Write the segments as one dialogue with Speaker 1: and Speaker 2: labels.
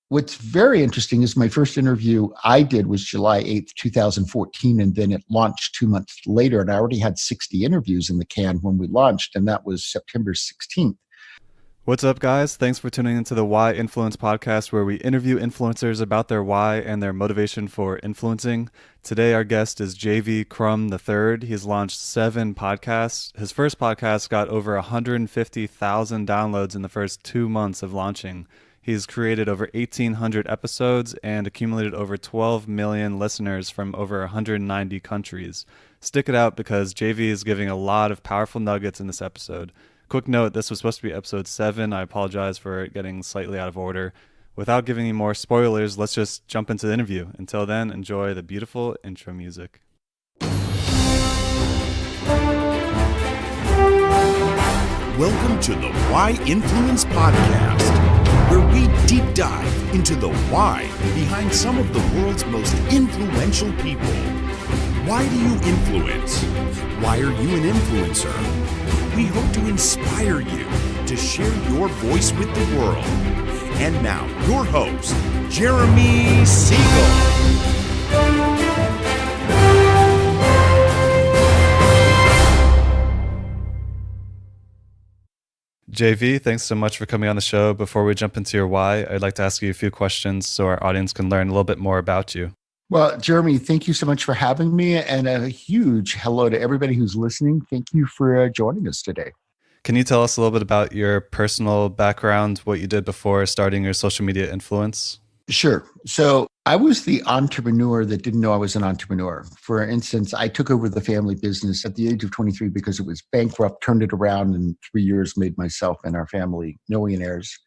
Speaker 1: What's very interesting is my first interview I did was July 8th, 2014, and then it launched 2 months later. And I already had 60 interviews in the can when we launched, and that was September 16th.
Speaker 2: What's up, guys? Thanks for tuning into the Why Influence podcast, where we interview influencers about their why and their motivation for influencing. Today, our guest is Crum III. He's launched 7 podcasts. His first podcast got over 150,000 downloads in the first 2 months of launching. He's created over 1,800 episodes and accumulated over 12 million listeners from over 190 countries. Stick it out because JV is giving a lot of powerful nuggets in this episode. Quick note, this was supposed to be episode 7. I apologize for it getting slightly out of order. Without giving any more spoilers, let's just jump into the interview. Until then, enjoy the beautiful intro music.
Speaker 3: Welcome to the Why Influence podcast, where we deep dive into the why behind some of the world's most influential people. Why do you influence? Why are you an influencer? We hope to inspire you to share your voice with the world. And now, your host, Jeremy Siegel.
Speaker 2: JV, thanks so much for coming on the show. Before we jump into your why, I'd like to ask you a few questions so our audience can learn a little bit more about you.
Speaker 1: Well, Jeremy, thank you so much for having me, and a huge hello to everybody who's listening. Thank you for joining us today.
Speaker 2: Can you tell us a little bit about your personal background, what you did before starting your social media influence?
Speaker 1: Sure. So I was the entrepreneur that didn't know I was an entrepreneur. For instance, I took over the family business at the age of 23 because it was bankrupt, turned it around in 3 years, made myself and our family millionaires,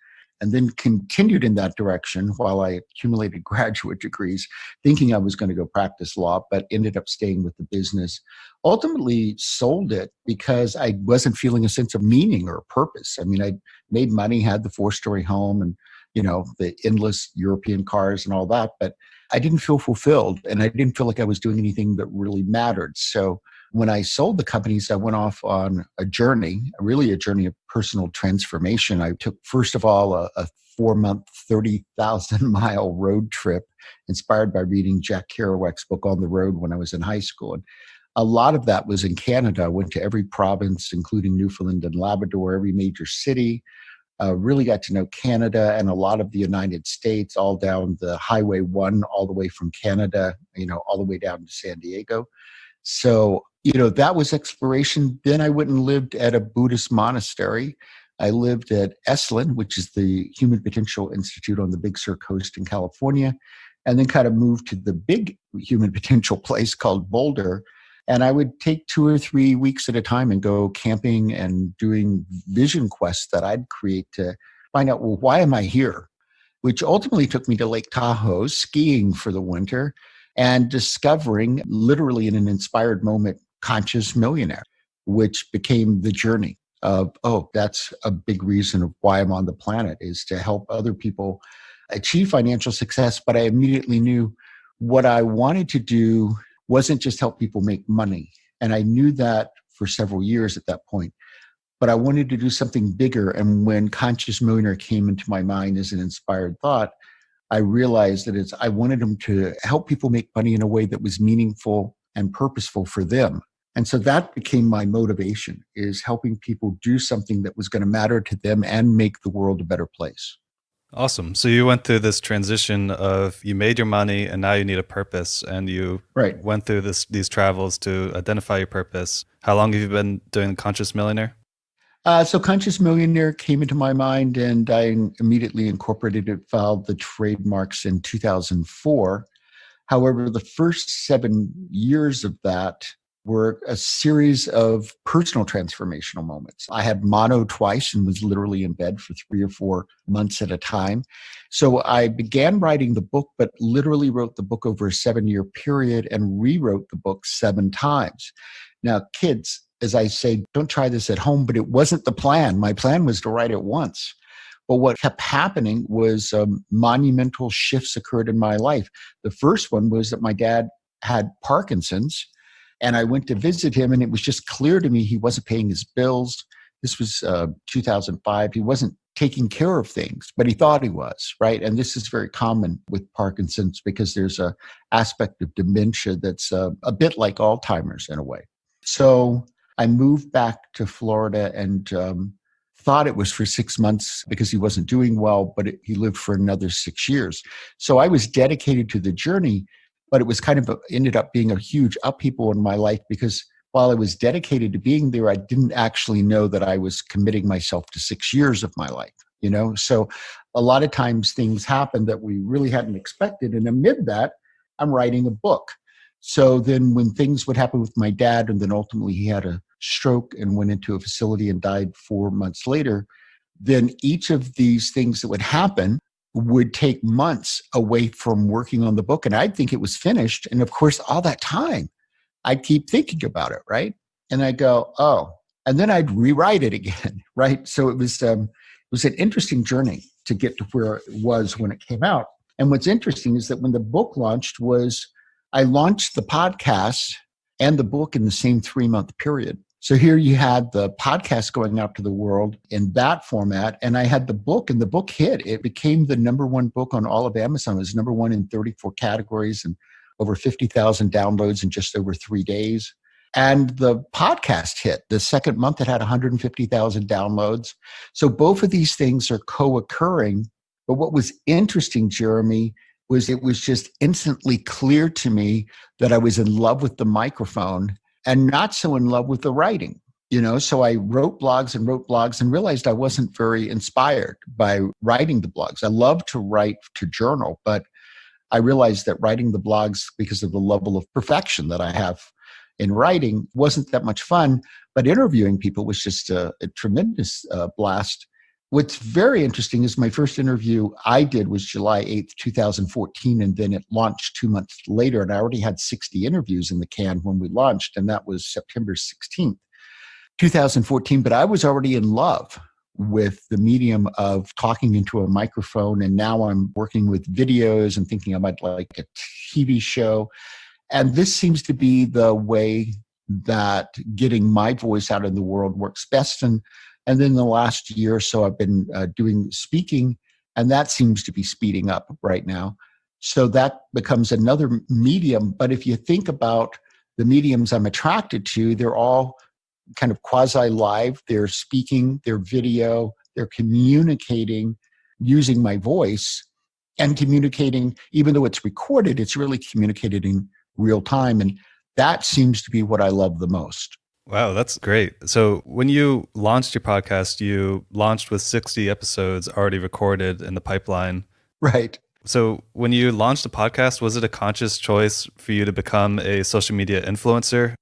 Speaker 1: and then continued in that direction while I accumulated graduate degrees, thinking I was going to go practice law, but ended up staying with the business. Ultimately sold it because I wasn't feeling a sense of meaning or purpose. I mean, I made money, had the 4-story home and, the endless European cars and all that, but I didn't feel fulfilled and I didn't feel like I was doing anything that really mattered. So when I sold the companies, I went off on a journey, really a journey of personal transformation. I took, first of all, a 4-month, 30,000-mile road trip inspired by reading Jack Kerouac's book On the Road when I was in high school. And a lot of that was in Canada. I went to every province, including Newfoundland and Labrador, every major city. Really got to know Canada and a lot of the United States, all down the Highway 1, all the way from Canada, all the way down to San Diego. So, that was exploration. Then I went and lived at a Buddhist monastery. I lived at Esalen, which is the Human Potential Institute on the Big Sur coast in California, and then kind of moved to the big human potential place called Boulder. And I would take 2 or 3 weeks at a time and go camping and doing vision quests that I'd create to find out, well, why am I here? Which ultimately took me to Lake Tahoe, skiing for the winter, and discovering, literally in an inspired moment, Conscious Millionaire, which became the journey of, that's a big reason of why I'm on the planet, is to help other people achieve financial success. But I immediately knew what I wanted to do wasn't just help people make money. And I knew that for several years at that point. But I wanted to do something bigger. And when Conscious Millionaire came into my mind as an inspired thought, I realized that I wanted them to help people make money in a way that was meaningful and purposeful for them. And so that became my motivation, is helping people do something that was going to matter to them and make the world a better place.
Speaker 2: Awesome. So you went through this transition of, you made your money and now you need a purpose, and you went through these travels to identify your purpose. How long have you been doing Conscious Millionaire?
Speaker 1: So Conscious Millionaire came into my mind and I immediately incorporated it, filed the trademarks in 2004. However, the first 7 years of that were a series of personal transformational moments. I had mono twice and was literally in bed for 3 or 4 months at a time. So I began writing the book, but literally wrote the book over a 7-year period and rewrote the book 7 times. Now, kids, as I say, don't try this at home, but it wasn't the plan. My plan was to write it once. But what kept happening was monumental shifts occurred in my life. The first one was that my dad had Parkinson's, and I went to visit him, and it was just clear to me he wasn't paying his bills. This was 2005. He wasn't taking care of things, but he thought he was, right? And this is very common with Parkinson's because there's a aspect of dementia that's a bit like Alzheimer's in a way. So I moved back to Florida and thought it was for 6 months because he wasn't doing well, but he lived for another 6 years. So I was dedicated to the journey, but it was ended up being a huge upheaval in my life because while I was dedicated to being there, I didn't actually know that I was committing myself to 6 years of my life, So a lot of times things happen that we really hadn't expected. And amid that, I'm writing a book. So then when things would happen with my dad, and then ultimately he had a stroke and went into a facility and died 4 months later, then each of these things that would happen would take months away from working on the book. And I'd think it was finished. And of course, all that time, I'd keep thinking about it, right? And I'd go, oh, and then I'd rewrite it again, right? So it was an interesting journey to get to where it was when it came out. And what's interesting is that when the book launched I launched the podcast and the book in the same 3-month period. So here you had the podcast going out to the world in that format, and I had the book, and the book hit. It became the number one book on all of Amazon. It was number one in 34 categories and over 50,000 downloads in just over 3 days. And the podcast hit. The second month, it had 150,000 downloads. So both of these things are co-occurring. But what was interesting, Jeremy, was it was just instantly clear to me that I was in love with the microphone and not so in love with the writing. So I wrote blogs and realized I wasn't very inspired by writing the blogs. I love to write to journal, but I realized that writing the blogs, because of the level of perfection that I have in writing, wasn't that much fun. But interviewing people was just a tremendous blast. What's very interesting is my first interview I did was July 8th, 2014, and then it launched 2 months later. And I already had 60 interviews in the can when we launched, and that was September 16th, 2014. But I was already in love with the medium of talking into a microphone. And now I'm working with videos and thinking I might like a TV show. And this seems to be the way that getting my voice out in the world works best. And then the last year or so, I've been doing speaking, and that seems to be speeding up right now. So that becomes another medium. But if you think about the mediums I'm attracted to, they're all kind of quasi-live. They're speaking, they're video, they're communicating using my voice, and communicating, even though it's recorded, it's really communicated in real time. And that seems to be what I love the most.
Speaker 2: Wow, that's great. So when you launched your podcast, you launched with 60 episodes already recorded in the pipeline.
Speaker 1: Right.
Speaker 2: So when you launched the podcast, was it a conscious choice for you to become a social media influencer?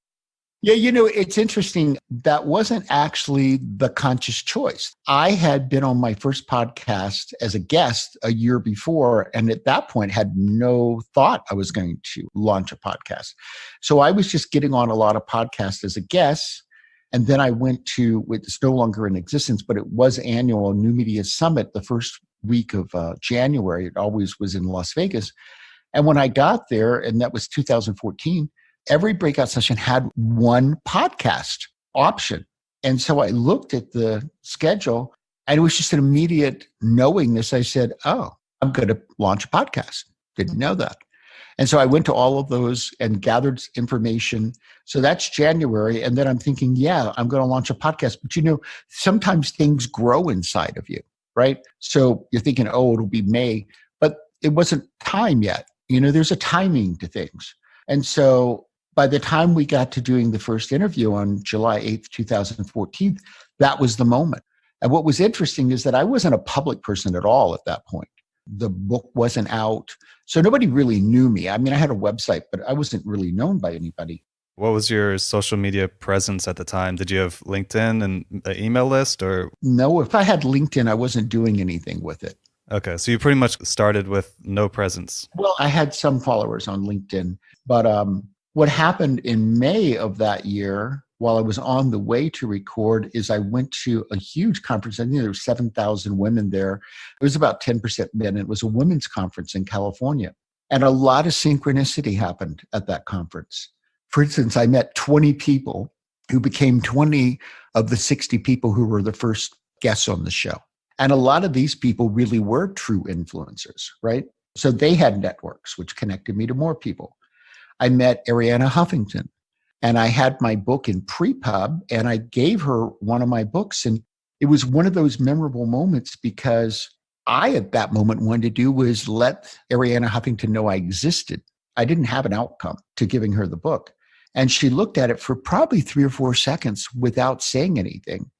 Speaker 1: Yeah, it's interesting. That wasn't actually the conscious choice. I had been on my first podcast as a guest a year before, and at that point had no thought I was going to launch a podcast. So I was just getting on a lot of podcasts as a guest. And then I went to, it's no longer in existence, but it was annual New Media Summit the first week of January. It always was in Las Vegas. And when I got there, and that was 2014, every breakout session had one podcast option. And so I looked at the schedule, and it was just an immediate knowing this. I said, oh, I'm going to launch a podcast. Didn't know that. And so I went to all of those and gathered information. So that's January. And then I'm thinking, yeah, I'm going to launch a podcast. But sometimes things grow inside of you, right? So you're thinking, oh, it'll be May, but it wasn't time yet. There's a timing to things. And so by the time we got to doing the first interview on July 8th, 2014, that was the moment. And what was interesting is that I wasn't a public person at all at that point. The book wasn't out. So nobody really knew me. I mean, I had a website, but I wasn't really known by anybody.
Speaker 2: What was your social media presence at the time? Did you have LinkedIn and an email list or?
Speaker 1: No, if I had LinkedIn, I wasn't doing anything with it.
Speaker 2: Okay. So you pretty much started with no presence.
Speaker 1: Well, I had some followers on LinkedIn, but what happened in May of that year, while I was on the way to record, is I went to a huge conference. I think there were 7,000 women there. It was about 10% men. It was a women's conference in California. And a lot of synchronicity happened at that conference. For instance, I met 20 people who became 20 of the 60 people who were the first guests on the show. And a lot of these people really were true influencers, right? So they had networks, which connected me to more people. I met Arianna Huffington, and I had my book in pre-pub, and I gave her one of my books. And it was one of those memorable moments because I, at that moment, wanted to do was let Arianna Huffington know I existed. I didn't have an outcome to giving her the book. And she looked at it for probably 3 or 4 seconds without saying anything.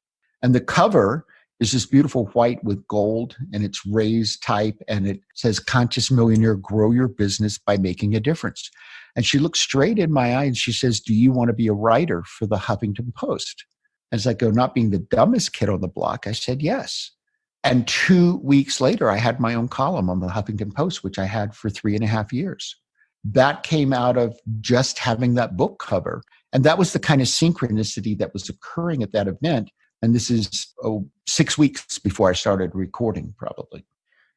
Speaker 1: And the cover is this beautiful white with gold, and it's raised type, and it says, "Conscious Millionaire, grow your business by making a difference." And she looked straight in my eye and she says, "Do you want to be a writer for the Huffington Post?" As I go, not being the dumbest kid on the block, I said yes. And 2 weeks later, I had my own column on the Huffington Post, which I had for 3.5 years. That came out of just having that book cover. And that was the kind of synchronicity that was occurring at that event. And this is 6 weeks before I started recording, probably.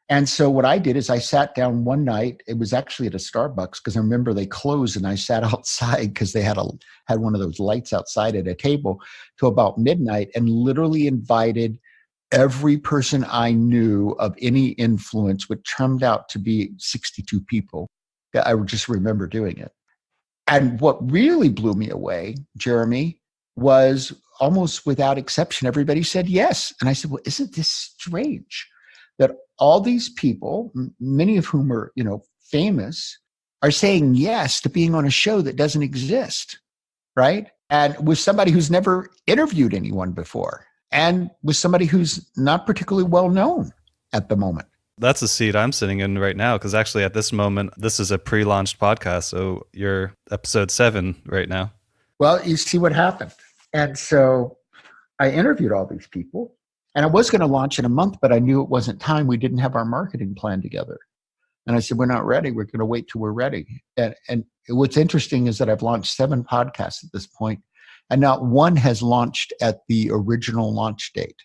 Speaker 1: And so what I did is I sat down one night. It was actually at a Starbucks because I remember they closed, and I sat outside because they had one of those lights outside at a table till about midnight, and literally invited every person I knew of any influence, which turned out to be 62 people. I just remember doing it. And what really blew me away, Jeremy, was almost without exception, everybody said yes. And I said, well, isn't this strange that all these people, many of whom are, famous, are saying yes to being on a show that doesn't exist, right? And with somebody who's never interviewed anyone before, and with somebody who's not particularly well known at the moment.
Speaker 2: That's the seat I'm sitting in right now, because actually at this moment, this is a pre-launched podcast. So you're episode 7 right now.
Speaker 1: Well, you see what happened. And so I interviewed all these people, and I was going to launch in a month, but I knew it wasn't time. We didn't have our marketing plan together. And I said, we're not ready. We're going to wait till we're ready. And what's interesting is that I've launched 7 podcasts at this point, and not one has launched at the original launch date.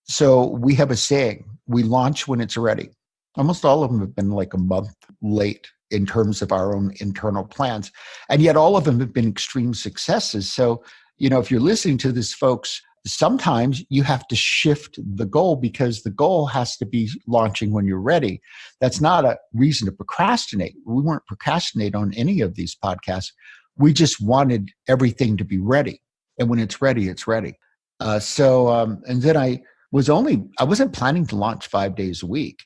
Speaker 1: So we have a saying, we launch when it's ready. Almost all of them have been like a month late in terms of our own internal plans. And yet all of them have been extreme successes. So, if you're listening to this, folks, sometimes you have to shift the goal because the goal has to be launching when you're ready. That's not a reason to procrastinate. We weren't procrastinating on any of these podcasts. We just wanted everything to be ready. And when it's ready, it's ready. And then I wasn't planning to launch 5 days a week,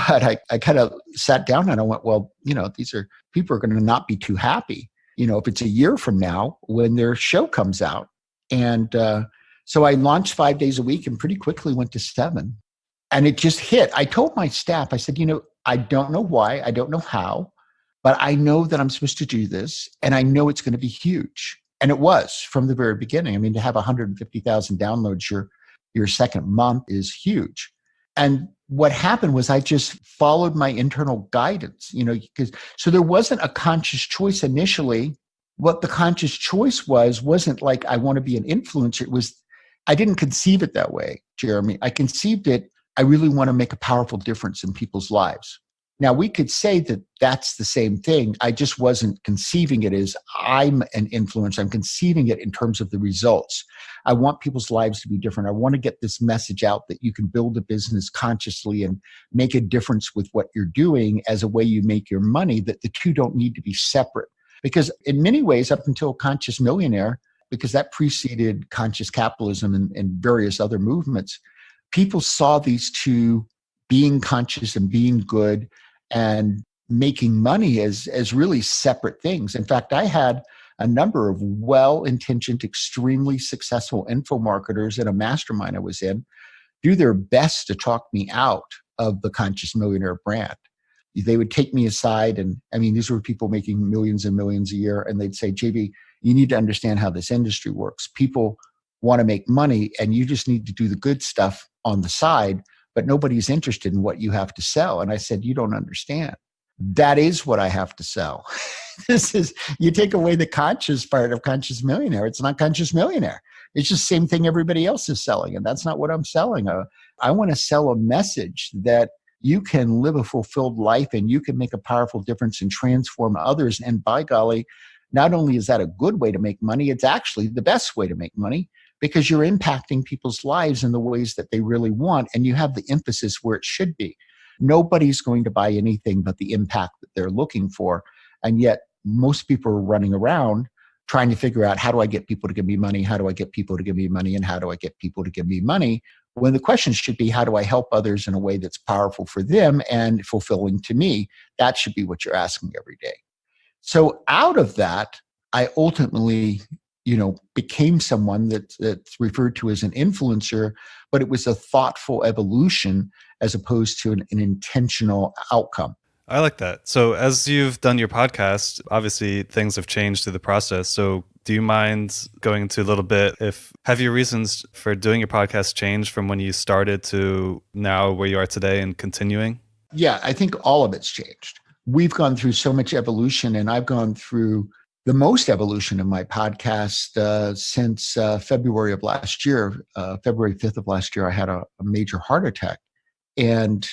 Speaker 1: but I kind of sat down and I went, well, people are going to not be too happy, if it's a year from now when their show comes out. And so I launched 5 days a week and pretty quickly went to 7. And it just hit. I told my staff, I said, I don't know why, I don't know how, but I know that I'm supposed to do this, and I know it's going to be huge. And it was from the very beginning. I mean, to have 150,000 downloads your second month is huge. And what happened was I just followed my internal guidance, so there wasn't a conscious choice initially. What the conscious choice wasn't like, I want to be an influencer. It was, I didn't conceive it that way, Jeremy. I conceived it, I really want to make a powerful difference in people's lives. Now, we could say that that's the same thing. I just wasn't conceiving it as I'm an influencer. I'm conceiving it in terms of the results. I want people's lives to be different. I want to get this message out that you can build a business consciously and make a difference with what you're doing as a way you make your money, that the two don't need to be separate. Because in many ways, up until Conscious Millionaire, because that preceded conscious capitalism and various other movements, people saw these two, being conscious and being good and making money, as really separate things. In fact, I had a number of well-intentioned, extremely successful info marketers in a mastermind I was in do their best to talk me out of the Conscious Millionaire brand. They would take me aside, and these were people making millions and millions a year, and they'd say, JV, you need to understand how this industry works. People want to make money, and you just need to do the good stuff on the side, but nobody's interested in what you have to sell. And I said, you don't understand. That is what I have to sell. You take away the conscious part of Conscious Millionaire. It's not Conscious Millionaire. It's just the same thing everybody else is selling. And that's not what I'm selling. I want to sell a message that you can live a fulfilled life and you can make a powerful difference and transform others. And by golly, not only is that a good way to make money, it's actually the best way to make money because you're impacting people's lives in the ways that they really want. And you have the emphasis where it should be. Nobody's going to buy anything but the impact that they're looking for. And yet most people are running around trying to figure out, how do I get people to give me money? How do I get people to give me money? And how do I get people to give me money? When the question should be, how do I help others in a way that's powerful for them and fulfilling to me? That should be what you're asking every day. So out of that, I ultimately, became someone that's referred to as an influencer, but it was a thoughtful evolution as opposed to an intentional outcome.
Speaker 2: I like that. So as you've done your podcast, obviously things have changed through the process. So do you mind going into a little bit, have your reasons for doing your podcast changed from when you started to now where you are today and continuing?
Speaker 1: Yeah, I think all of it's changed. We've gone through so much evolution, and I've gone through the most evolution in my podcast since February of last year. February 5th of last year, I had a major heart attack. And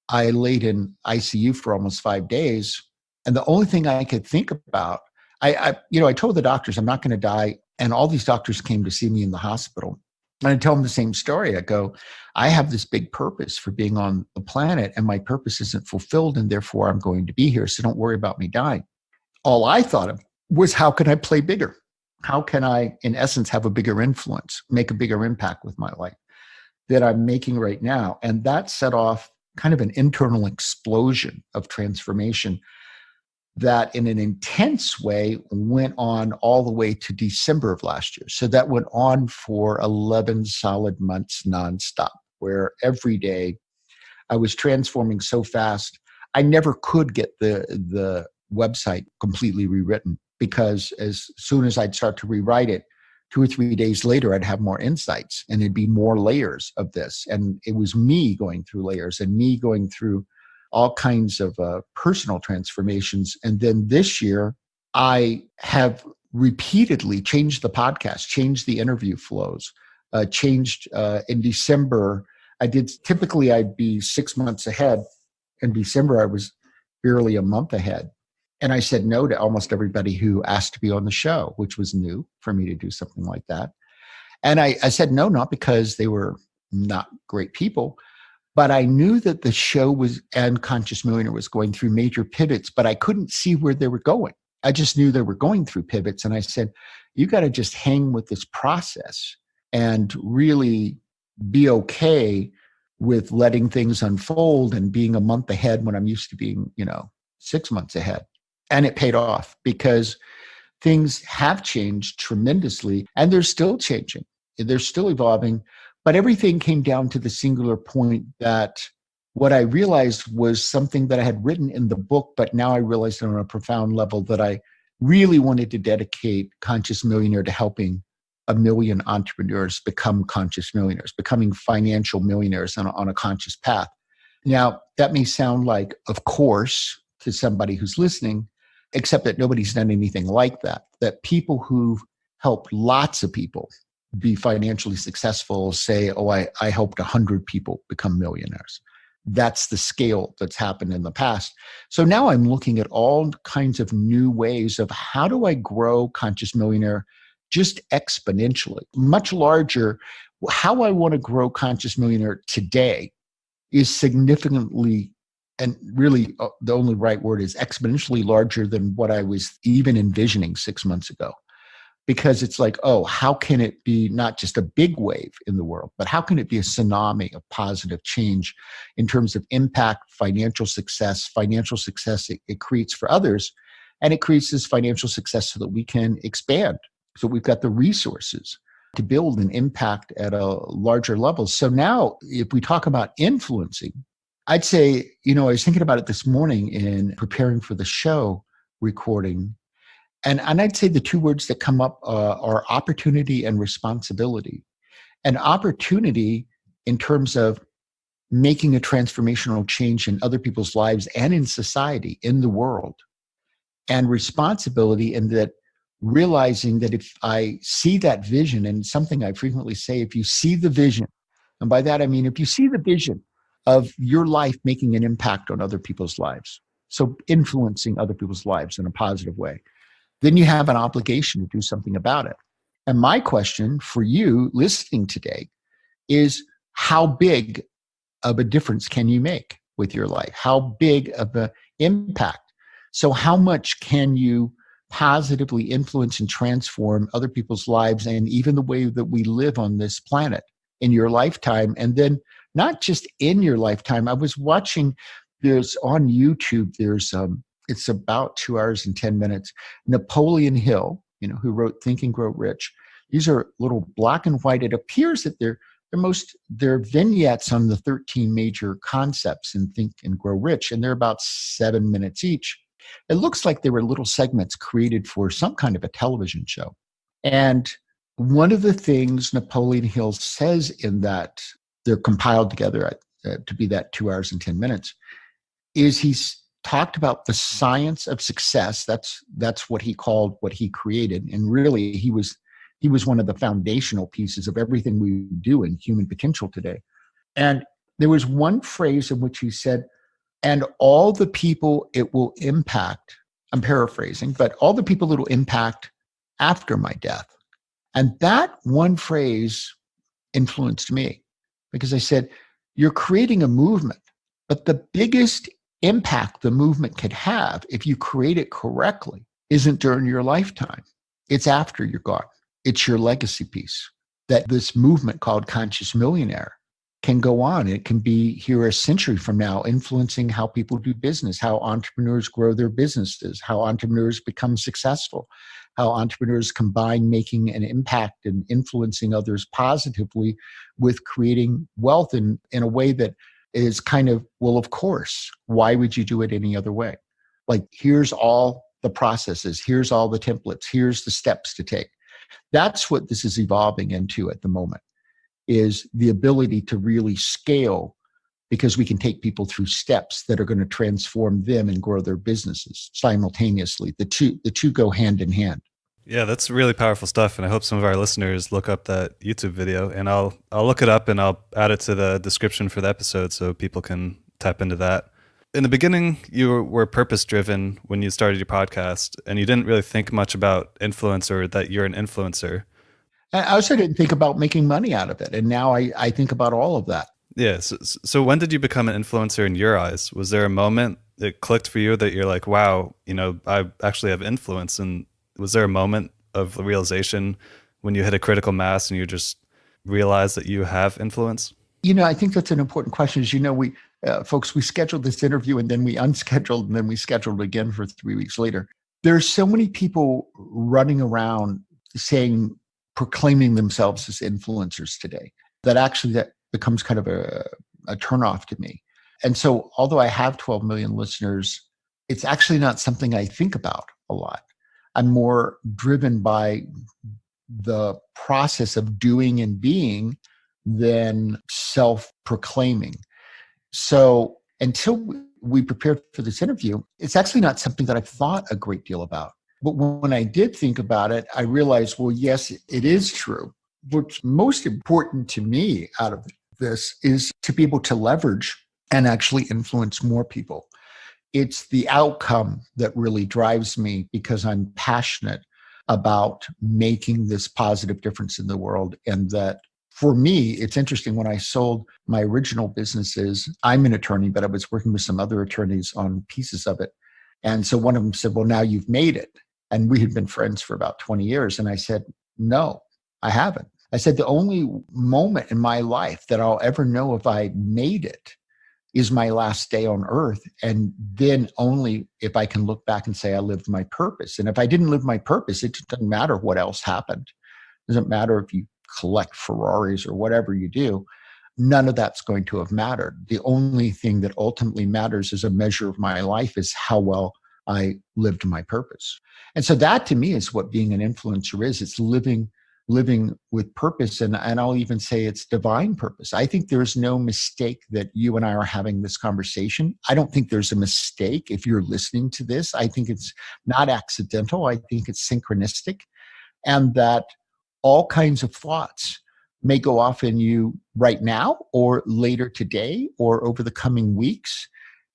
Speaker 1: I laid in ICU for almost 5 days. And the only thing I could think about, I told the doctors I'm not going to die. And all these doctors came to see me in the hospital. And I tell them the same story. I go, I have this big purpose for being on the planet, and my purpose isn't fulfilled, and therefore I'm going to be here. So don't worry about me dying. All I thought of was, how can I play bigger? How can I, in essence, have a bigger influence, make a bigger impact with my life that I'm making right now? And that set off kind of an internal explosion of transformation that in an intense way went on all the way to December of last year. So that went on for 11 solid months nonstop, where every day I was transforming so fast. I never could get the website completely rewritten, because as soon as I'd start to rewrite it, 2 or 3 days later, I'd have more insights and it'd be more layers of this. And it was me going through layers and me going through all kinds of personal transformations. And then this year, I have repeatedly changed the podcast, changed the interview flows, changed in December. Typically I'd be 6 months ahead. In December, I was barely a month ahead. And I said no to almost everybody who asked to be on the show, which was new for me to do something like that. And I said no, not because they were not great people, but I knew that the show and Conscious Millionaire was going through major pivots, but I couldn't see where they were going. I just knew they were going through pivots. And I said, you got to just hang with this process and really be okay with letting things unfold and being a month ahead when I'm used to being, 6 months ahead. And it paid off, because things have changed tremendously, and they're still changing. They're still evolving. But everything came down to the singular point that what I realized was something that I had written in the book, but now I realized on a profound level that I really wanted to dedicate Conscious Millionaire to helping 1 million entrepreneurs become conscious millionaires, becoming financial millionaires on a conscious path. Now, that may sound like, of course, to somebody who's listening, except that nobody's done anything like that. That people who've helped lots of people be financially successful say, oh, I helped 100 people become millionaires. That's the scale that's happened in the past. So now I'm looking at all kinds of new ways of, how do I grow Conscious Millionaire just exponentially, much larger. How I want to grow Conscious Millionaire today is significantly, and really the only right word is exponentially, larger than what I was even envisioning 6 months ago. Because it's like, oh, how can it be not just a big wave in the world, but how can it be a tsunami of positive change in terms of impact, financial success it creates for others, and it creates this financial success so that we can expand. So we've got the resources to build an impact at a larger level. So now if we talk about influencing, I'd say, I was thinking about it this morning in preparing for the show recording. And I'd say the two words that come up are opportunity and responsibility. And opportunity in terms of making a transformational change in other people's lives and in society, in the world. And responsibility in that realizing that if I see that vision, and something I frequently say, if you see the vision, and by that I mean if you see the vision of your life making an impact on other people's lives, so influencing other people's lives in a positive way, then you have an obligation to do something about it. And my question for you listening today is, how big of a difference can you make with your life? How big of an impact? So how much can you positively influence and transform other people's lives and even the way that we live on this planet in your lifetime? And then not just in your lifetime. I was watching, there's on YouTube, it's about 2 hours and 10 minutes. Napoleon Hill, who wrote Think and Grow Rich. These are little black and white. It appears that they're vignettes on the 13 major concepts in Think and Grow Rich, and they're about 7 minutes each. It looks like they were little segments created for some kind of a television show. And one of the things Napoleon Hill says in that, they're compiled together to be that 2 hours and 10 minutes, is he's talked about the science of success. That's what he called what he created. And really, he was one of the foundational pieces of everything we do in human potential today. And there was one phrase in which he said, and all the people it will impact, I'm paraphrasing, but all the people it will impact after my death. And that one phrase influenced me, because I said, you're creating a movement, but the biggest impact the movement could have, if you create it correctly, isn't during your lifetime. It's after you're gone. It's your legacy piece. That this movement called Conscious Millionaire can go on. It can be here a century from now, influencing how people do business, how entrepreneurs grow their businesses, how entrepreneurs become successful, how entrepreneurs combine making an impact and influencing others positively with creating wealth in a way that is kind of, well, of course, why would you do it any other way? Like, here's all the processes, here's all the templates, here's the steps to take. That's what this is evolving into at the moment, is the ability to really scale, because we can take people through steps that are going to transform them and grow their businesses simultaneously. The two go hand in hand.
Speaker 2: Yeah, that's really powerful stuff, and I hope some of our listeners look up that YouTube video, and I'll look it up and I'll add it to the description for the episode so people can tap into that. In the beginning, you were purpose-driven when you started your podcast, and you didn't really think much about influence or that you're an influencer.
Speaker 1: I also didn't think about making money out of it, and now I think about all of that.
Speaker 2: Yeah, so when did you become an influencer in your eyes? Was there a moment that clicked for you that you're like, wow, I actually have influence? And was there a moment of realization when you hit a critical mass and you just realize that you have influence?
Speaker 1: I think that's an important question. As you know, we scheduled this interview and then we unscheduled and then we scheduled again for 3 weeks later. There's so many people running around proclaiming themselves as influencers today that becomes kind of a turnoff to me. And so although I have 12 million listeners, it's actually not something I think about a lot. I'm more driven by the process of doing and being than self-proclaiming. So until we prepared for this interview, it's actually not something that I've thought a great deal about. But when I did think about it, I realized, well, yes, it is true. What's most important to me out of this is to be able to leverage and actually influence more people. It's the outcome that really drives me, because I'm passionate about making this positive difference in the world. And that for me, it's interesting, when I sold my original businesses, I'm an attorney, but I was working with some other attorneys on pieces of it. And so one of them said, well, now you've made it. And we had been friends for about 20 years. And I said, no, I haven't. I said, the only moment in my life that I'll ever know if I made it is my last day on earth. And then only if I can look back and say I lived my purpose. And if I didn't live my purpose, it doesn't matter what else happened. It doesn't matter if you collect Ferraris or whatever you do. None of that's going to have mattered. The only thing that ultimately matters as a measure of my life is how well I lived my purpose. And so that to me is what being an influencer is. It's living with purpose. And I'll even say it's divine purpose. I think there's no mistake that you and I are having this conversation. I don't think there's a mistake if you're listening to this. I think it's not accidental. I think it's synchronistic. And that all kinds of thoughts may go off in you right now or later today or over the coming weeks.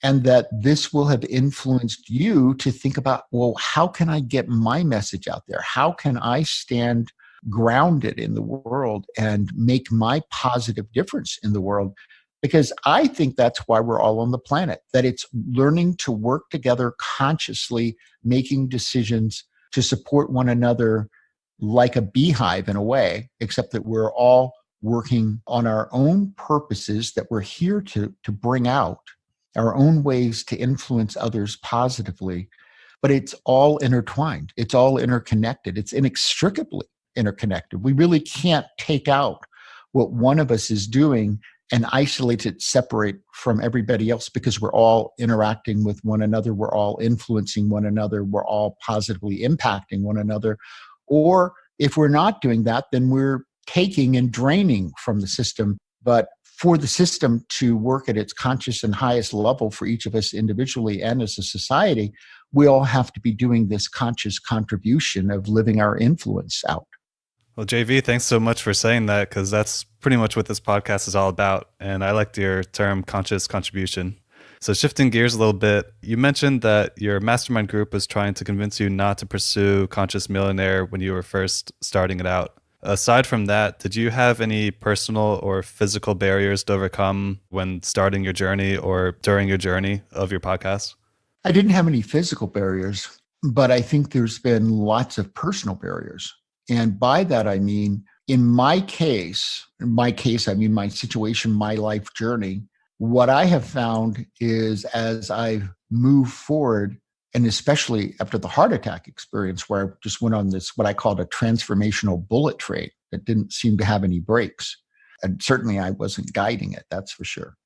Speaker 1: and that this will have influenced you to think about, well, how can I get my message out there? How can I stand grounded in the world and make my positive difference in the world? Because I think that's why we're all on the planet, that it's learning to work together consciously, making decisions to support one another like a beehive in a way, except that we're all working on our own purposes that we're here to bring out, our own ways to influence others positively. But it's all intertwined. It's all interconnected. It's inextricably interconnected. We really can't take out what one of us is doing and isolate it, separate from everybody else, because we're all interacting with one another. We're all influencing one another. We're all positively impacting one another. Or if we're not doing that, then we're taking and draining from the system. But for the system to work at its conscious and highest level for each of us individually and as a society, we all have to be doing this conscious contribution of living our influence out.
Speaker 2: Well, JV, thanks so much for saying that, because that's pretty much what this podcast is all about. And I liked your term conscious contribution. So shifting gears a little bit, you mentioned that your mastermind group was trying to convince you not to pursue Conscious Millionaire when you were first starting it out. Aside from that, did you have any personal or physical barriers to overcome when starting your journey or during your journey of your podcast?
Speaker 1: I didn't have any physical barriers, but I think there's been lots of personal barriers. And by that, I mean, in my case, I mean my situation, my life journey, what I have found is as I've moved forward, and especially after the heart attack experience where I just went on this, what I called a transformational bullet train that didn't seem to have any brakes. And certainly I wasn't guiding it, that's for sure.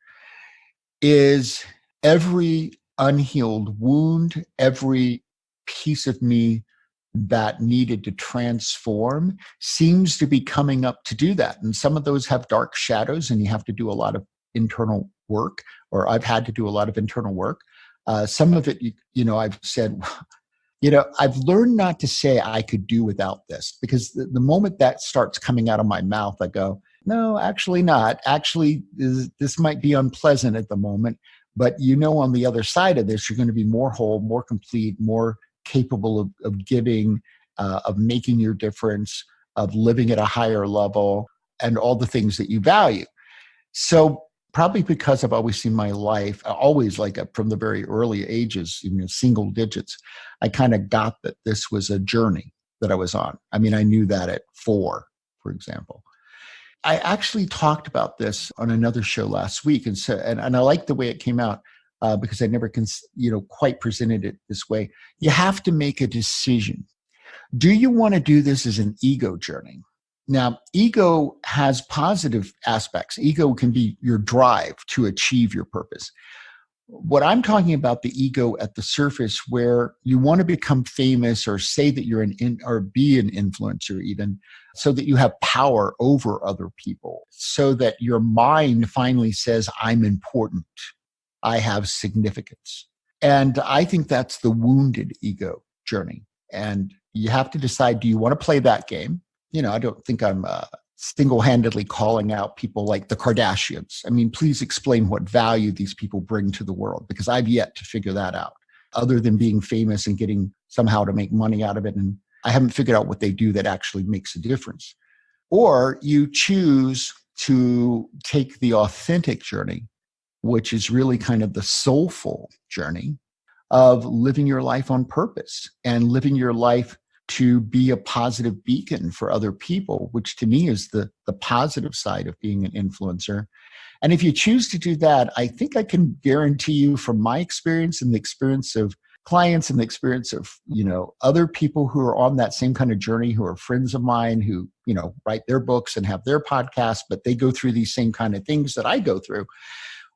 Speaker 1: Is every unhealed wound, every piece of me that needed to transform seems to be coming up to do that. And some of those have dark shadows and you have to do a lot of internal work, or I've had to do a lot of internal work. Some of it, I've said, I've learned not to say I could do without this, because the moment that starts coming out of my mouth, I go, no, actually not. Actually, this might be unpleasant at the moment, but on the other side of this, you're going to be more whole, more complete, more capable of giving, of making your difference, of living at a higher level, and all the things that you value. So probably because I've always seen my life, always from the very early ages, single digits, I kind of got that this was a journey that I was on. I mean, I knew that at 4, for example. I actually talked about this on another show last week, and I like the way it came out because I never quite presented it this way. You have to make a decision. Do you want to do this as an ego journey? Now, ego has positive aspects. Ego can be your drive to achieve your purpose. What I'm talking about, the ego at the surface, where you want to become famous or say that you're or be an influencer even, so that you have power over other people, so that your mind finally says, I'm important, I have significance. And I think that's the wounded ego journey. And you have to decide, do you want to play that game? I don't think I'm single-handedly calling out people like the Kardashians. I mean, please explain what value these people bring to the world, because I've yet to figure that out, other than being famous and getting somehow to make money out of it. And I haven't figured out what they do that actually makes a difference. Or you choose to take the authentic journey, which is really kind of the soulful journey of living your life on purpose and living your life to be a positive beacon for other people, which to me is the positive side of being an influencer. And if you choose to do that, I think I can guarantee you from my experience and the experience of clients and the experience of, other people who are on that same kind of journey, who are friends of mine, who, write their books and have their podcasts, but they go through these same kind of things that I go through.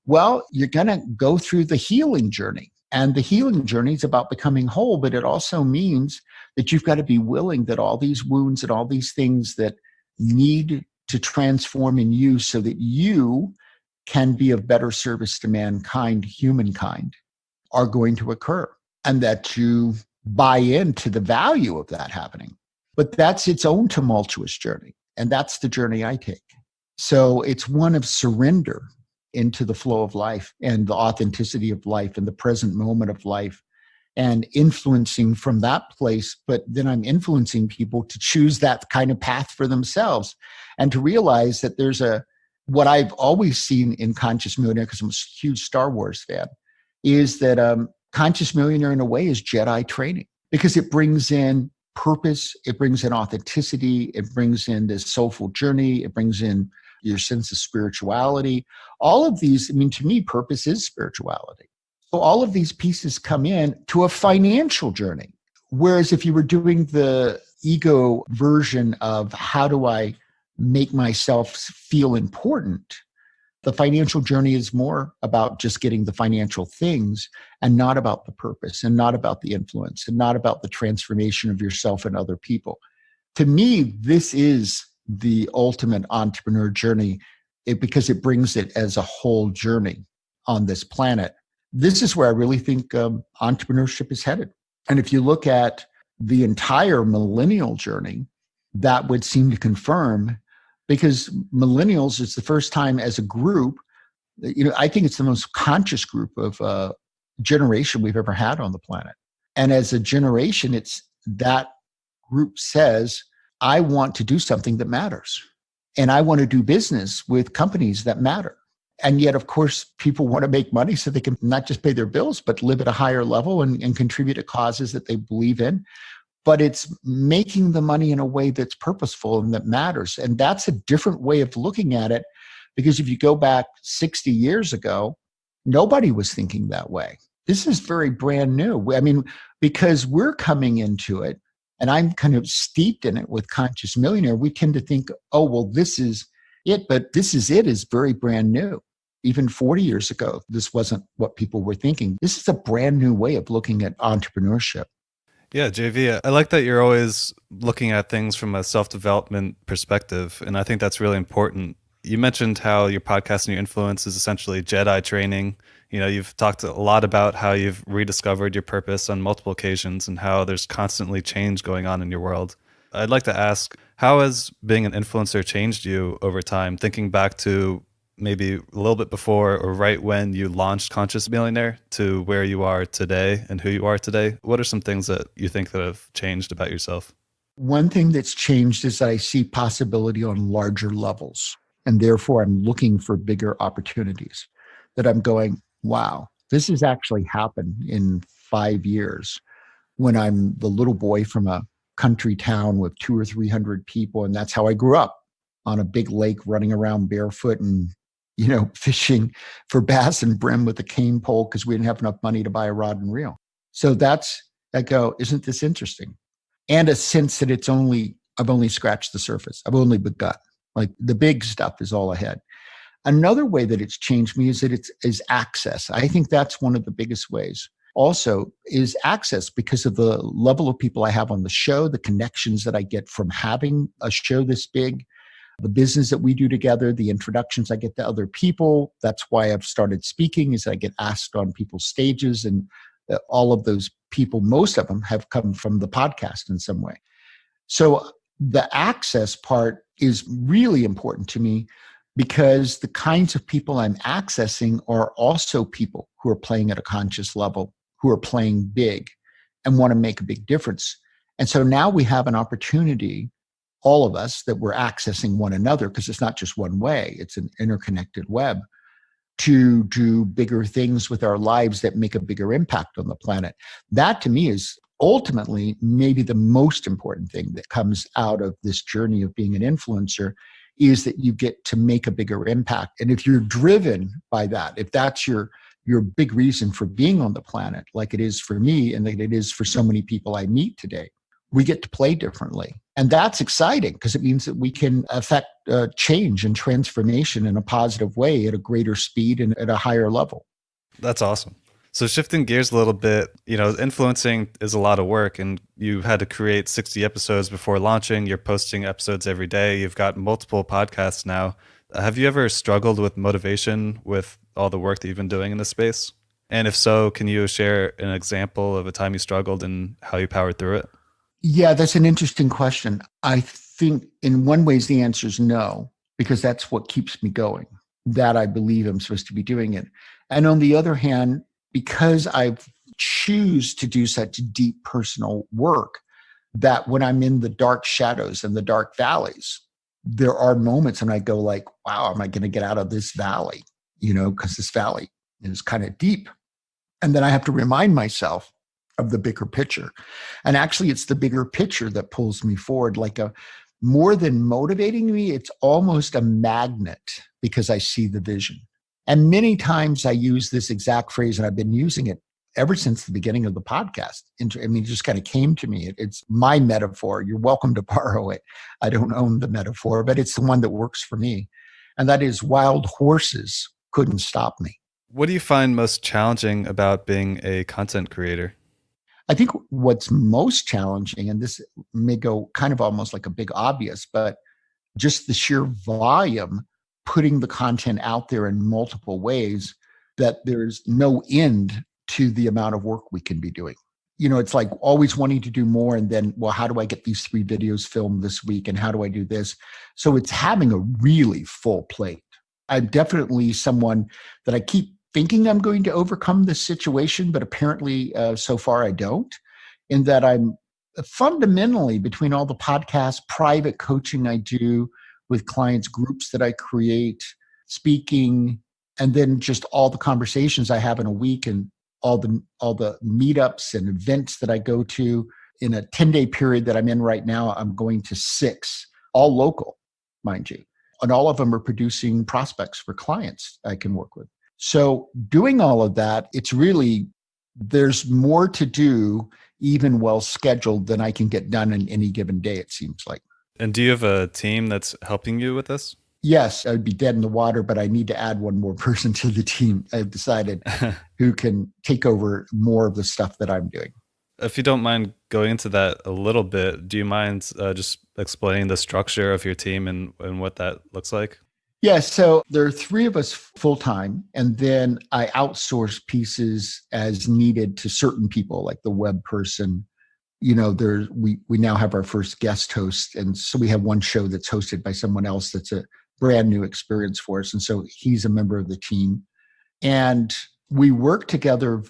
Speaker 1: Well, you're going to go through the healing journey. And the healing journey is about becoming whole, but it also means that you've got to be willing that all these wounds and all these things that need to transform in you so that you can be of better service to mankind, humankind, are going to occur, and that you buy into the value of that happening. But that's its own tumultuous journey, and that's the journey I take. So it's one of surrender. into the flow of life and the authenticity of life and the present moment of life and influencing from that place. But then I'm influencing people to choose that kind of path for themselves and to realize that what I've always seen in Conscious Millionaire, because I'm a huge Star Wars fan, is that Conscious Millionaire in a way is Jedi training because it brings in purpose, it brings in authenticity, it brings in this soulful journey, it brings in your sense of spirituality. All of these, to me, purpose is spirituality. So all of these pieces come in to a financial journey. Whereas if you were doing the ego version of how do I make myself feel important, the financial journey is more about just getting the financial things and not about the purpose and not about the influence and not about the transformation of yourself and other people. To me, this is the ultimate entrepreneur journey because it brings it as a whole journey on this planet. This is where I really think entrepreneurship is headed. And if you look at the entire millennial journey, that would seem to confirm, because millennials is the first time as a group, I think it's the most conscious group of generation we've ever had on the planet. And as a generation, it's that group says, I want to do something that matters. And I want to do business with companies that matter. And yet, of course, people want to make money so they can not just pay their bills, but live at a higher level and contribute to causes that they believe in. But it's making the money in a way that's purposeful and that matters. And that's a different way of looking at it, because if you go back 60 years ago, nobody was thinking that way. This is very brand new. Because we're coming into it, and I'm kind of steeped in it with Conscious Millionaire, we tend to think, oh, well, this is it. But this is very brand new. Even 40 years ago, this wasn't what people were thinking. This is a brand new way of looking at entrepreneurship.
Speaker 2: Yeah, JV, I like that you're always looking at things from a self-development perspective, and I think that's really important. You mentioned how your podcast and your influence is essentially Jedi training. You've talked a lot about how you've rediscovered your purpose on multiple occasions and how there's constantly change going on in your world. I'd like to ask, how has being an influencer changed you over time, thinking back to maybe a little bit before or right when you launched Conscious Millionaire to where you are today and who you are today? What are some things that you think that have changed about yourself?
Speaker 1: One thing that's changed is that I see possibility on larger levels, and therefore I'm looking for bigger opportunities that I'm going, wow, this has actually happened in 5 years when I'm the little boy from a country town with 200 or 300 people. And that's how I grew up, on a big lake, running around barefoot and fishing for bass and brim with a cane pole because we didn't have enough money to buy a rod and reel. So I go, isn't this interesting? And a sense that I've only scratched the surface. I've only begun. Like the big stuff is all ahead. Another way that it's changed me is that is access. I think that's one of the biggest ways. Also is access, because of the level of people I have on the show, the connections that I get from having a show this big, the business that we do together, the introductions I get to other people. That's why I've started speaking, is I get asked on people's stages, and all of those people, most of them have come from the podcast in some way. So the access part is really important to me, because the kinds of people I'm accessing are also people who are playing at a conscious level, who are playing big and want to make a big difference. And so now we have an opportunity, all of us, that we're accessing one another, because it's not just one way, it's an interconnected web, to do bigger things with our lives that make a bigger impact on the planet. That to me is ultimately maybe the most important thing that comes out of this journey of being an influencer, is that you get to make a bigger impact. And if you're driven by that, if that's your big reason for being on the planet, like it is for me and like it is for so many people I meet today, we get to play differently. And that's exciting, because it means that we can affect change and transformation in a positive way at a greater speed and at a higher level.
Speaker 2: That's awesome. So shifting gears a little bit, influencing is a lot of work, and you had to create 60 episodes before launching. You're posting episodes every day. You've got multiple podcasts now. Have you ever struggled with motivation with all the work that you've been doing in this space? And if so, can you share an example of a time you struggled and how you powered through it?
Speaker 1: Yeah, that's an interesting question. I think in one ways the answer is no, because that's what keeps me going. that I believe I'm supposed to be doing it. And on the other hand, because I choose to do such deep personal work, that when I'm in the dark shadows and the dark valleys, there are moments when I go like, wow, am I going to get out of this valley? Because this valley is kind of deep. And then I have to remind myself of the bigger picture. And actually, it's the bigger picture that pulls me forward. More than motivating me, it's almost a magnet because I see the vision. And many times I use this exact phrase, and I've been using it ever since the beginning of the podcast. It just kind of came to me. It's my metaphor. You're welcome to borrow it. I don't own the metaphor, but it's the one that works for me. And that is, wild horses couldn't stop me.
Speaker 2: What do you find most challenging about being a content creator?
Speaker 1: I think what's most challenging, and this may go kind of almost like a big obvious, but just the sheer volume, putting the content out there in multiple ways, that there's no end to the amount of work we can be doing. It's like always wanting to do more. And then, well, how do I get these 3 videos filmed this week? And how do I do this? So it's having a really full plate. I'm definitely someone that I keep thinking I'm going to overcome this situation, but apparently so far I don't, in that I'm fundamentally, between all the podcasts, private coaching I do with clients, groups that I create, speaking, and then just all the conversations I have in a week and all the meetups and events that I go to. In a 10-day period that I'm in right now, I'm going to 6, all local, mind you. And all of them are producing prospects for clients I can work with. So doing all of that, it's really, there's more to do, even well scheduled, than I can get done in any given day, it seems like.
Speaker 2: And do you have a team that's helping you with this?
Speaker 1: Yes, I'd be dead in the water, but I need to add one more person to the team, I've decided, who can take over more of the stuff that I'm doing.
Speaker 2: If you don't mind going into that a little bit, do you mind just explaining the structure of your team and what that looks like?
Speaker 1: Yes, so there are 3 of us full-time, and then I outsource pieces as needed to certain people, like the web person. We now have our first guest host, and so we have one show that's hosted by someone else that's a brand new experience for us, and so he's a member of the team. And we work together.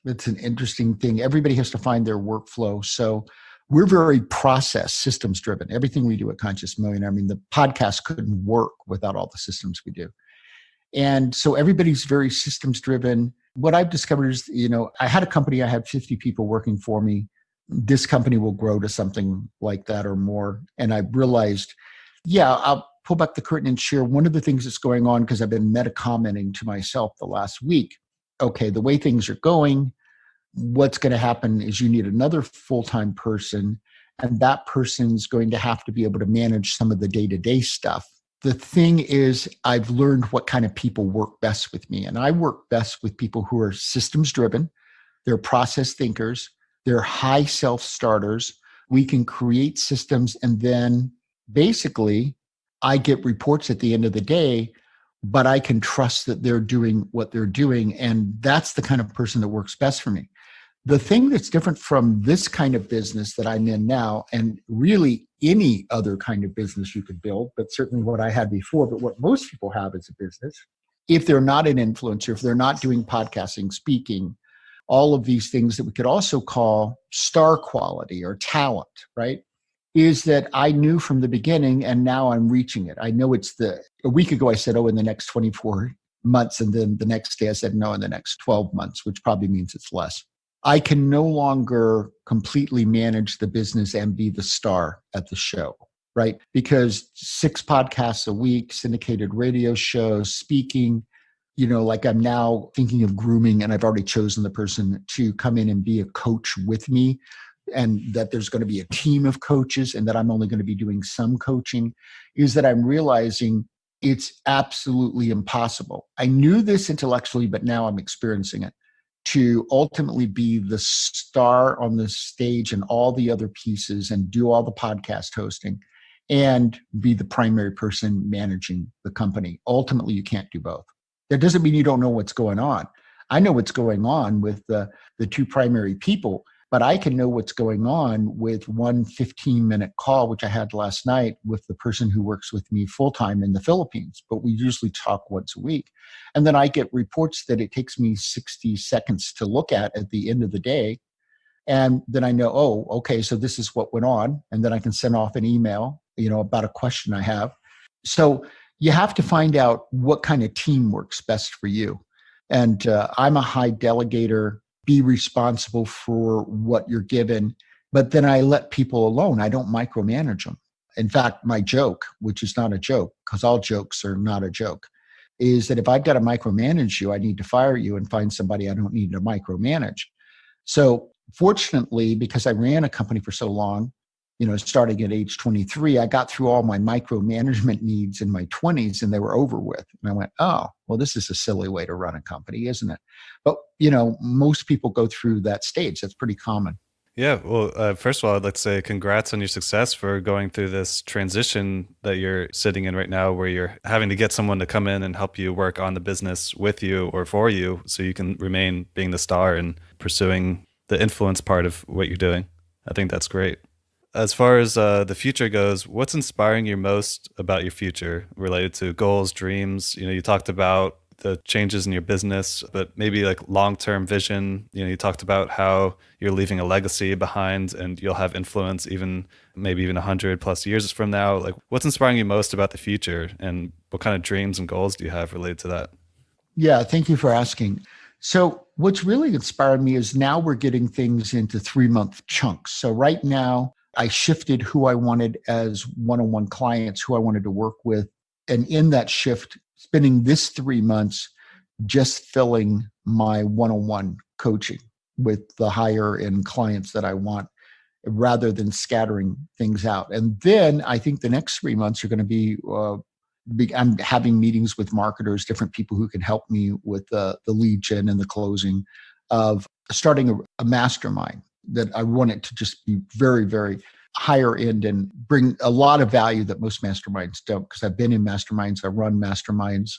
Speaker 1: It's an interesting thing. Everybody has to find their workflow. So we're very process systems driven. Everything we do at Conscious Millionaire, the podcast couldn't work without all the systems we do. And so everybody's very systems driven. What I've discovered is, I had a company, I had 50 people working for me. This company will grow to something like that or more. And I realized, I'll pull back the curtain and share one of the things that's going on, because I've been meta-commenting to myself the last week. Okay, the way things are going, what's going to happen is you need another full-time person, and that person's going to have to be able to manage some of the day-to-day stuff. The thing is, I've learned what kind of people work best with me, and I work best with people who are systems-driven, they're process thinkers, they're high self-starters. We can create systems, and then basically I get reports at the end of the day, but I can trust that they're doing what they're doing, and that's the kind of person that works best for me. The thing that's different from this kind of business that I'm in now, and really any other kind of business you could build, but certainly what I had before, but what most people have as a business, if they're not an influencer, if they're not doing podcasting, speaking, all of these things that we could also call star quality or talent, right? Is that I knew from the beginning, and now I'm reaching it. I know a week ago I said, in the next 24 months. And then the next day I said, no, in the next 12 months, which probably means it's less. I can no longer completely manage the business and be the star at the show, right? Because 6 podcasts a week, syndicated radio shows, speaking, like I'm now thinking of grooming, and I've already chosen the person to come in and be a coach with me, and that there's going to be a team of coaches, and that I'm only going to be doing some coaching, is that I'm realizing it's absolutely impossible. I knew this intellectually, but now I'm experiencing it, to ultimately be the star on the stage and all the other pieces and do all the podcast hosting and be the primary person managing the company. Ultimately, you can't do both. That doesn't mean you don't know what's going on. I know what's going on with the 2 primary people, but I can know what's going on with one 15-minute call, which I had last night with the person who works with me full-time in the Philippines, but we usually talk once a week. And then I get reports that it takes me 60 seconds to look at the end of the day. And then I know, oh, okay, so this is what went on. And then I can send off an email, about a question I have. So you have to find out what kind of team works best for you. And I'm a high delegator, be responsible for what you're given, but then I let people alone. I don't micromanage them. In fact, my joke, which is not a joke, because all jokes are not a joke, is that if I've got to micromanage you, I need to fire you and find somebody I don't need to micromanage. So fortunately, because I ran a company for so long, starting at age 23, I got through all my micromanagement needs in my 20s and they were over with. And I went, oh, well, this is a silly way to run a company, isn't it? But, most people go through that stage. That's pretty common.
Speaker 2: Yeah. Well, first of all, I'd like to say congrats on your success for going through this transition that you're sitting in right now, where you're having to get someone to come in and help you work on the business with you or for you so you can remain being the star and pursuing the influence part of what you're doing. I think that's great. As far as the future goes, what's inspiring you most about your future related to goals, dreams? You talked about the changes in your business, but maybe like long-term vision. You talked about how you're leaving a legacy behind and you'll have influence maybe even 100 plus years from now. Like, what's inspiring you most about the future, and what kind of dreams and goals do you have related to that?
Speaker 1: Yeah, thank you for asking. So what's really inspired me is now we're getting things into 3-month chunks. So right now, I shifted who I wanted as one-on-one clients, who I wanted to work with. And in that shift, spending this 3 months just filling my one-on-one coaching with the higher end clients that I want, rather than scattering things out. And then I think the next 3 months are going to be, I'm having meetings with marketers, different people who can help me with the lead gen and the closing, of starting a mastermind that I want it to just be very, very higher end and bring a lot of value that most masterminds don't. Because I've been in masterminds, I run masterminds.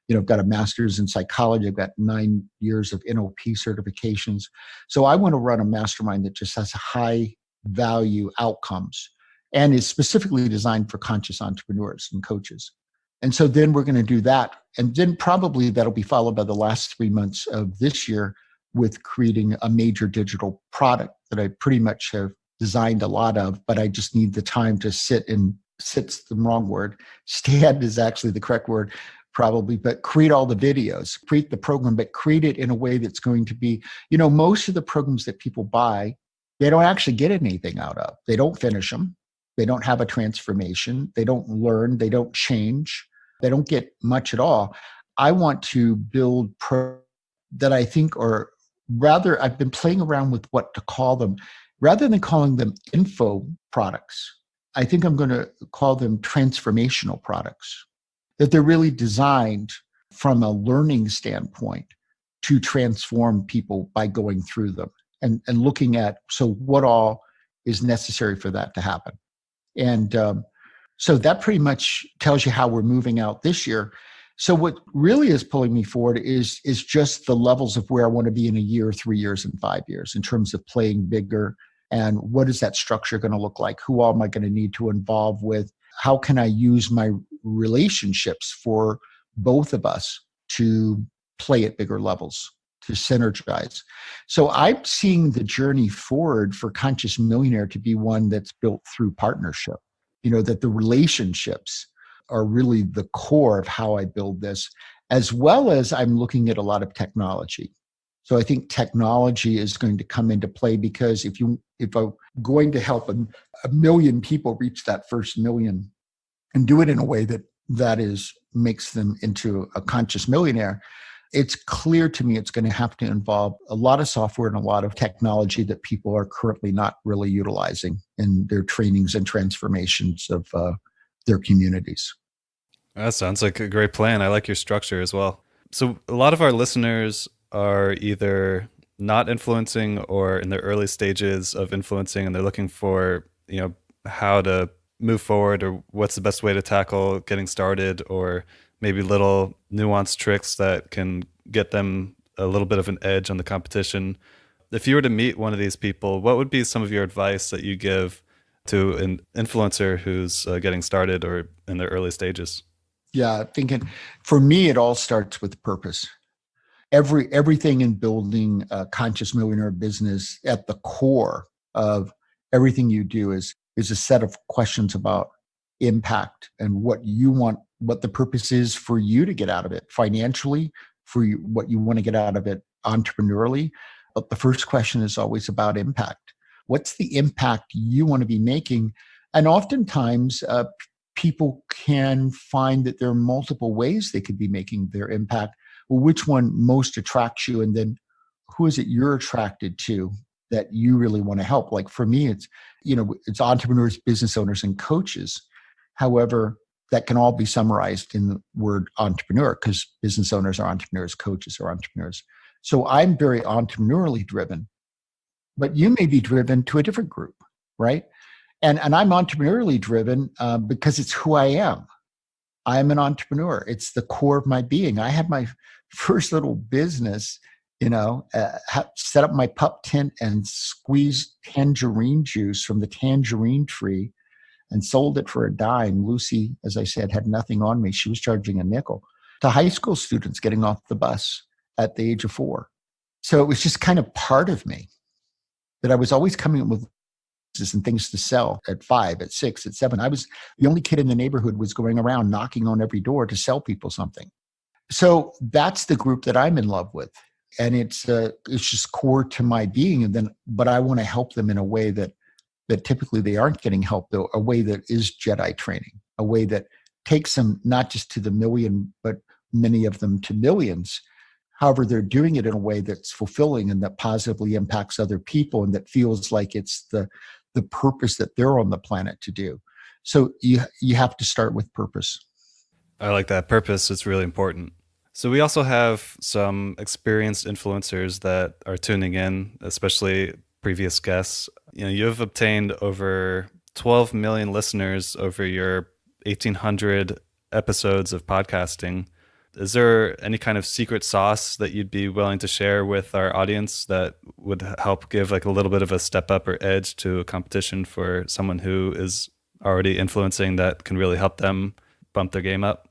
Speaker 1: I've got a master's in psychology. I've got 9 years of NLP certifications. So I want to run a mastermind that just has high value outcomes and is specifically designed for conscious entrepreneurs and coaches. And so then we're going to do that. And then probably that'll be followed by the last 3 months of this year with creating a major digital product that I pretty much have designed a lot of, but I just need the time to sit's the wrong word. Stand is actually the correct word, probably, but create all the videos, create the program, but create it in a way that's going to be, most of the programs that people buy, they don't actually get anything out of. They don't finish them. They don't have a transformation. They don't learn. They don't change. They don't get much at all. I want to build that I think are rather, I've been playing around with what to call them. Rather than calling them info products, I think I'm going to call them transformational products, that they're really designed from a learning standpoint to transform people by going through them and looking at, so what all is necessary for that to happen. And so that pretty much tells you how we're moving out this year. So what really is pulling me forward is just the levels of where I want to be in a year, 3 years, and 5 years in terms of playing bigger. And what is that structure going to look like? Who all am I going to need to involve with? How can I use my relationships for both of us to play at bigger levels, to synergize? So I'm seeing the journey forward for Conscious Millionaire to be one that's built through partnership, that the relationships are really the core of how I build this, as well as I'm looking at a lot of technology. So I think technology is going to come into play, because if I'm going to help a million people reach that first million and do it in a way that makes them into a conscious millionaire, it's clear to me it's going to have to involve a lot of software and a lot of technology that people are currently not really utilizing in their trainings and transformations of their communities.
Speaker 2: That sounds like a great plan. I like your structure as well. So a lot of our listeners are either not influencing or in the early stages of influencing, and they're looking for, how to move forward, or what's the best way to tackle getting started, or maybe little nuanced tricks that can get them a little bit of an edge on the competition. If you were to meet one of these people, what would be some of your advice that you give to an influencer who's getting started or in their early stages?
Speaker 1: Yeah, thinking for me, it all starts with purpose. Everything in building a conscious millionaire business, at the core of everything you do is a set of questions about impact and what you want, what the purpose is for you to get out of it financially, for you, what you want to get out of it entrepreneurially. But the first question is always about impact. What's the impact you want to be making? And oftentimes, people can find that there are multiple ways they could be making their impact. Well, which one most attracts you? And then who is it you're attracted to that you really want to help? Like for me, it's entrepreneurs, business owners, and coaches. However, that can all be summarized in the word entrepreneur, because business owners are entrepreneurs, coaches are entrepreneurs. So I'm very entrepreneurially driven, but you may be driven to a different group, right? And I'm entrepreneurially driven because it's who I am. I'm an entrepreneur. It's the core of my being. I had my first little business, set up my pup tent and squeezed tangerine juice from the tangerine tree and sold it for a dime. Lucy, as I said, had nothing on me. She was charging a nickel to high school students getting off the bus at the age of 4. So it was just kind of part of me that I was always coming up with and things to sell at 5, at 6, at 7. I was the only kid in the neighborhood was going around knocking on every door to sell people something. So that's the group that I'm in love with. And it's just core to my being. But I want to help them in a way that typically they aren't getting help, though, a way that is Jedi training, a way that takes them not just to the million, but many of them to millions. However, they're doing it in a way that's fulfilling and that positively impacts other people and that feels like it's the purpose that they're on the planet to do. So you have to start with purpose.
Speaker 2: I like that. Purpose is really important. So we also have some experienced influencers that are tuning in, especially previous guests. You've obtained over 12 million listeners over your 1,800 episodes of podcasting. Is there any kind of secret sauce that you'd be willing to share with our audience that would help give like a little bit of a step up or edge to a competition for someone who is already influencing that can really help them bump their game up?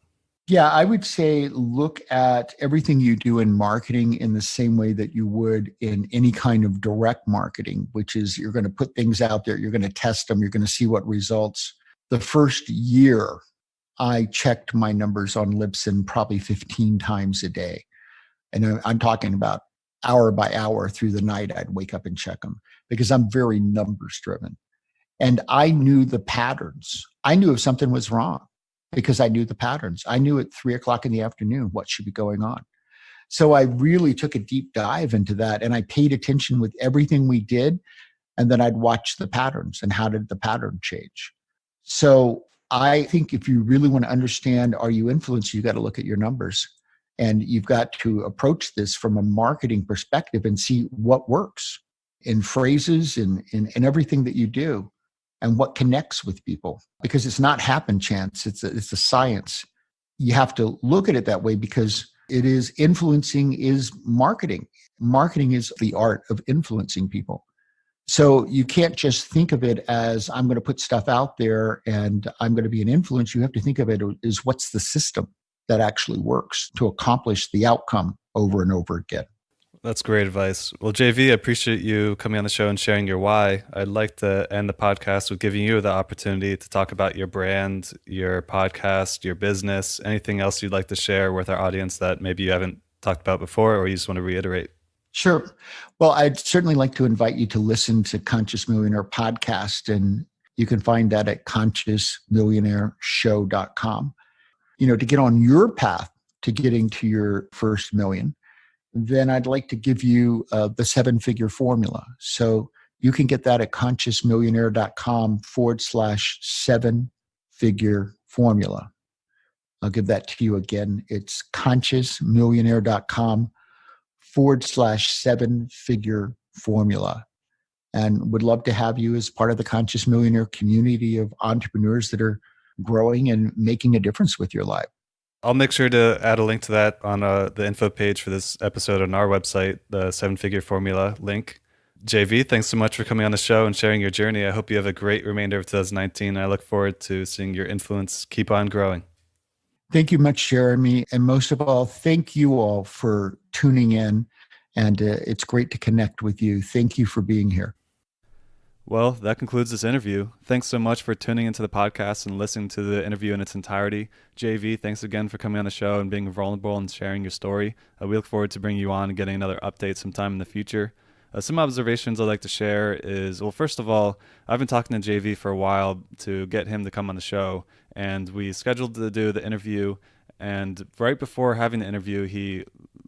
Speaker 1: Yeah, I would say look at everything you do in marketing in the same way that you would in any kind of direct marketing, which is you're going to put things out there, you're going to test them, you're going to see what results. The first year, I checked my numbers on Libsyn probably 15 times a day. And I'm talking about hour by hour through the night, I'd wake up and check them because I'm very numbers driven. And I knew the patterns. I knew if something was wrong because I knew the patterns. I knew at 3:00 in the afternoon what should be going on. So I really took a deep dive into that and I paid attention with everything we did. And then I'd watch the patterns and how did the pattern change. So I think if you really want to understand, are you influenced, you got to look at your numbers and you've got to approach this from a marketing perspective and see what works in phrases in everything that you do and what connects with people, because it's not happen chance. It's a science. You have to look at it that way because it is influencing is marketing. Marketing is the art of influencing people. So you can't just think of it as I'm going to put stuff out there and I'm going to be an influence. You have to think of it as what's the system that actually works to accomplish the outcome over and over again.
Speaker 2: That's great advice. Well, JV, I appreciate you coming on the show and sharing your why. I'd like to end the podcast with giving you the opportunity to talk about your brand, your podcast, your business, anything else you'd like to share with our audience that maybe you haven't talked about before or you just want to reiterate.
Speaker 1: Sure. Well, I'd certainly like to invite you to listen to Conscious Millionaire podcast, and you can find that at consciousmillionaireshow.com. To get on your path to getting to your first million, then I'd like to give you the 7-figure formula. So you can get that at consciousmillionaire.com/7-figure formula. I'll give that to you again. It's consciousmillionaire.com/7-figure formula. And would love to have you as part of the Conscious Millionaire community of entrepreneurs that are growing and making a difference with your life.
Speaker 2: I'll make sure to add a link to that on the info page for this episode on our website, the 7-figure formula link. JV, thanks so much for coming on the show and sharing your journey. I hope you have a great remainder of 2019. I look forward to seeing your influence keep on growing.
Speaker 1: Thank you much, Jeremy. And most of all, thank you all for tuning in. And it's great to connect with you. Thank you for being here.
Speaker 2: Well, that concludes this interview. Thanks so much for tuning into the podcast and listening to the interview in its entirety. JV, thanks again for coming on the show and being vulnerable and sharing your story. We look forward to bringing you on and getting another update sometime in the future. Some observations I'd like to share is, well, first of all, I've been talking to JV for a while to get him to come on the show, and we scheduled to do the interview, and right before having the interview, he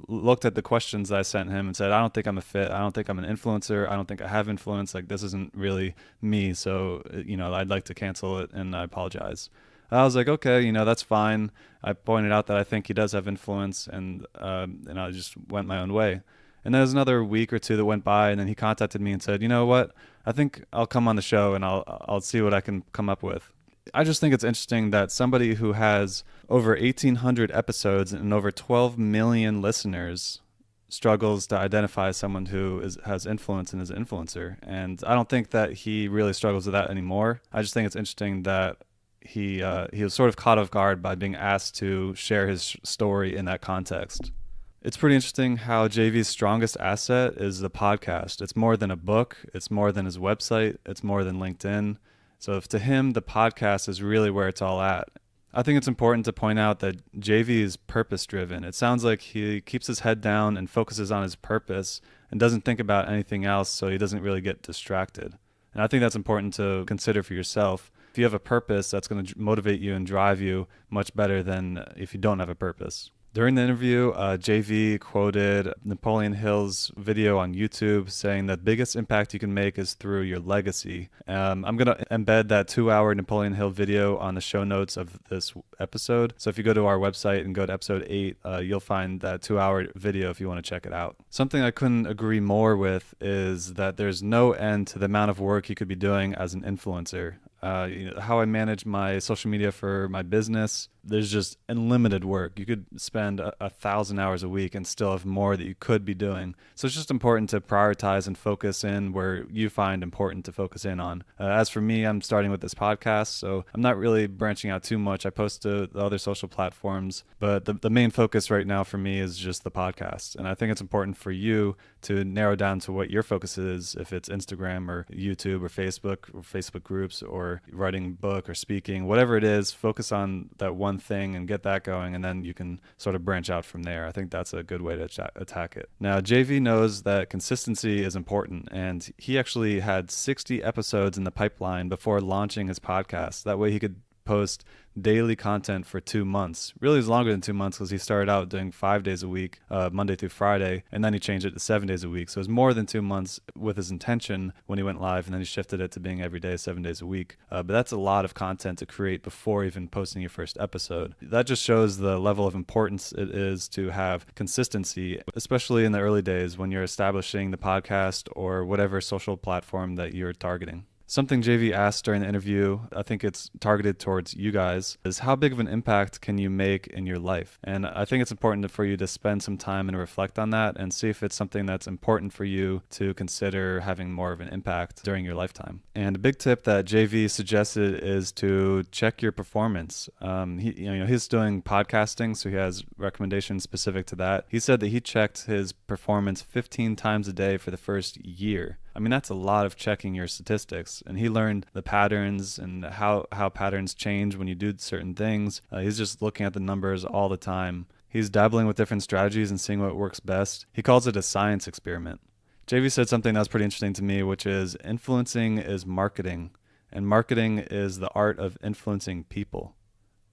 Speaker 2: looked at the questions that I sent him and said, I don't think I'm a fit. I don't think I'm an influencer. I don't think I have influence. Like, this isn't really me. So, I'd like to cancel it, and I apologize. I was like, okay, that's fine. I pointed out that I think he does have influence, and I just went my own way. And there was another week or two that went by, and then he contacted me and said, you know what? I think I'll come on the show and I'll see what I can come up with. I just think it's interesting that somebody who has over 1,800 episodes and over 12 million listeners struggles to identify someone who has influence and is an influencer. And I don't think that he really struggles with that anymore. I just think it's interesting that he was sort of caught off guard by being asked to share his story in that context. It's pretty interesting how JV's strongest asset is the podcast. It's more than a book. It's more than his website. It's more than LinkedIn. So if to him, the podcast is really where it's all at. I think it's important to point out that JV is purpose-driven. It sounds like he keeps his head down and focuses on his purpose and doesn't think about anything else, so he doesn't really get distracted. And I think that's important to consider for yourself. If you have a purpose, that's going to motivate you and drive you much better than if you don't have a purpose. During the interview, JV quoted Napoleon Hill's video on YouTube saying that the biggest impact you can make is through your legacy. I'm going to embed that 2-hour Napoleon Hill video on the show notes of this episode. So if you go to our website and go to episode 8, you'll find that 2-hour video if you want to check it out. Something I couldn't agree more with is that there's no end to the amount of work you could be doing as an influencer. How I manage my social media for my business, there's just unlimited work. You could spend 1,000 hours a week and still have more that you could be doing. So it's just important to prioritize and focus in where you find important to focus in on. As for me, I'm starting with this podcast, so I'm not really branching out too much. I post to the other social platforms, but the main focus right now for me is just the podcast. And I think it's important for you to narrow down to what your focus is, if it's Instagram or YouTube or Facebook groups or writing a book or speaking, whatever it is, focus on that one thing and get that going, and then you can sort of branch out from there. I think that's a good way to attack it. Now, JV knows that consistency is important, and he actually had 60 episodes in the pipeline before launching his podcast. That way he could post daily content for 2 months. Really, it was longer than 2 months because he started out doing 5 days a week, Monday through Friday, and then he changed it to 7 days a week. So it was more than 2 months with his intention when he went live, and then he shifted it to being every day, 7 days a week. But that's a lot of content to create before even posting your first episode. That just shows the level of importance it is to have consistency, especially in the early days when you're establishing the podcast or whatever social platform that you're targeting. Something JV asked during the interview, I think it's targeted towards you guys, is how big of an impact can you make in your life? And I think it's important for you to spend some time and reflect on that and see if it's something that's important for you to consider having more of an impact during your lifetime. And a big tip that JV suggested is to check your performance. He's doing podcasting, so he has recommendations specific to that. He said that he checked his performance 15 times a day for the first year. I mean, that's a lot of checking your statistics. And he learned the patterns and how patterns change when you do certain things. He's just looking at the numbers all the time. He's dabbling with different strategies and seeing what works best. He calls it a science experiment. JV said something that was pretty interesting to me, which is influencing is marketing, and marketing is the art of influencing people.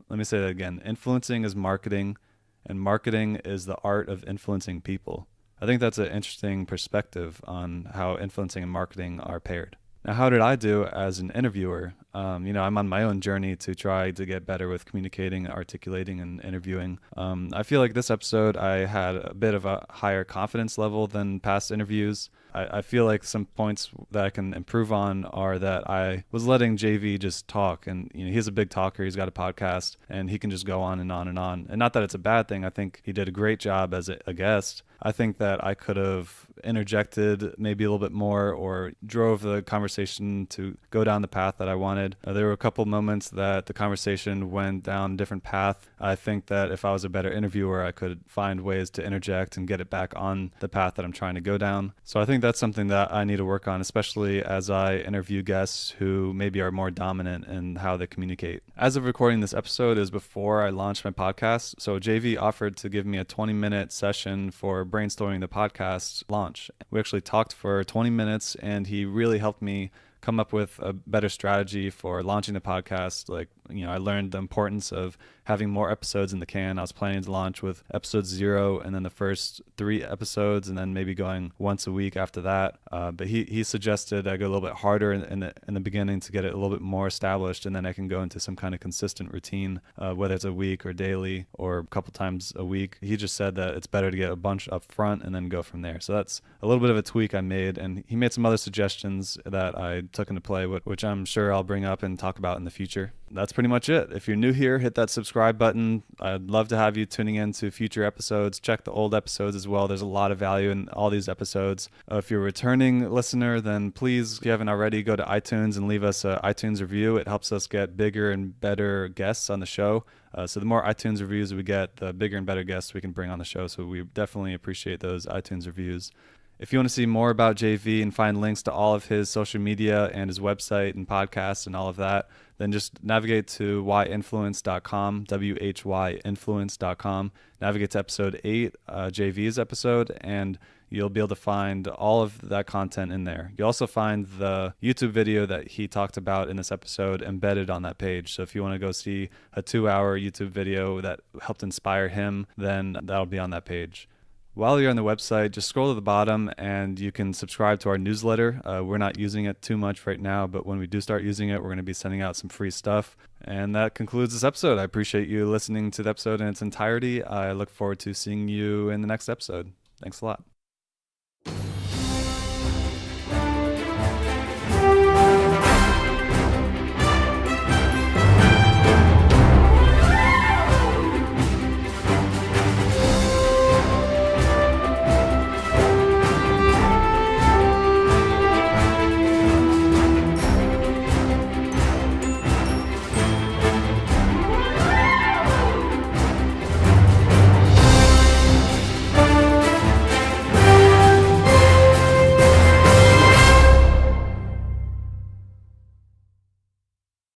Speaker 2: Let me say that again. Influencing is marketing, and marketing is the art of influencing people. I think that's an interesting perspective on how influencing and marketing are paired. Now, how did I do as an interviewer? I'm on my own journey to try to get better with communicating, articulating, and interviewing. I feel like this episode, I had a bit of a higher confidence level than past interviews. I feel like some points that I can improve on are that I was letting JV just talk, and he's a big talker. He's got a podcast, and he can just go on and on and on. And not that it's a bad thing. I think he did a great job as a guest. I think that I could have interjected maybe a little bit more or drove the conversation to go down the path that I wanted. There were a couple moments that the conversation went down a different path. I think that if I was a better interviewer, I could find ways to interject and get it back on the path that I'm trying to go down. So I think that's something that I need to work on, especially as I interview guests who maybe are more dominant in how they communicate. As of recording this episode is before I launched my podcast. So JV offered to give me a 20-minute session for brainstorming the podcast launch. We actually talked for 20 minutes and he really helped me come up with a better strategy for launching the podcast. Like, I learned the importance of having more episodes in the can. I was planning to launch with episode 0 and then the first 3 episodes and then maybe going once a week after that. But he suggested I go a little bit harder in the beginning to get it a little bit more established, and then I can go into some kind of consistent routine, whether it's a week or daily or a couple times a week. He just said that it's better to get a bunch up front and then go from there. So that's a little bit of a tweak I made, and he made some other suggestions that I took into play, which I'm sure I'll bring up and talk about in the future. That's pretty much it. If you're new here, hit that subscribe button. I'd love to have you tuning in to future episodes. Check the old episodes as well. There's a lot of value in all these episodes. If you're a returning listener, then please, if you haven't already, go to iTunes and leave us an iTunes review. It helps us get bigger and better guests on the show. So the more iTunes reviews we get, the bigger and better guests we can bring on the show. So we definitely appreciate those iTunes reviews. If you want to see more about JV and find links to all of his social media and his website and podcasts and all of that, then just navigate to whyinfluence.com, whyinfluence.com. Navigate to episode 8, JV's episode, and you'll be able to find all of that content in there. You'll also find the YouTube video that he talked about in this episode embedded on that page. So if you want to go see a 2-hour YouTube video that helped inspire him, then that'll be on that page. While you're on the website, just scroll to the bottom and you can subscribe to our newsletter. We're not using it too much right now, but when we do start using it, we're going to be sending out some free stuff. And that concludes this episode. I appreciate you listening to the episode in its entirety. I look forward to seeing you in the next episode. Thanks a lot.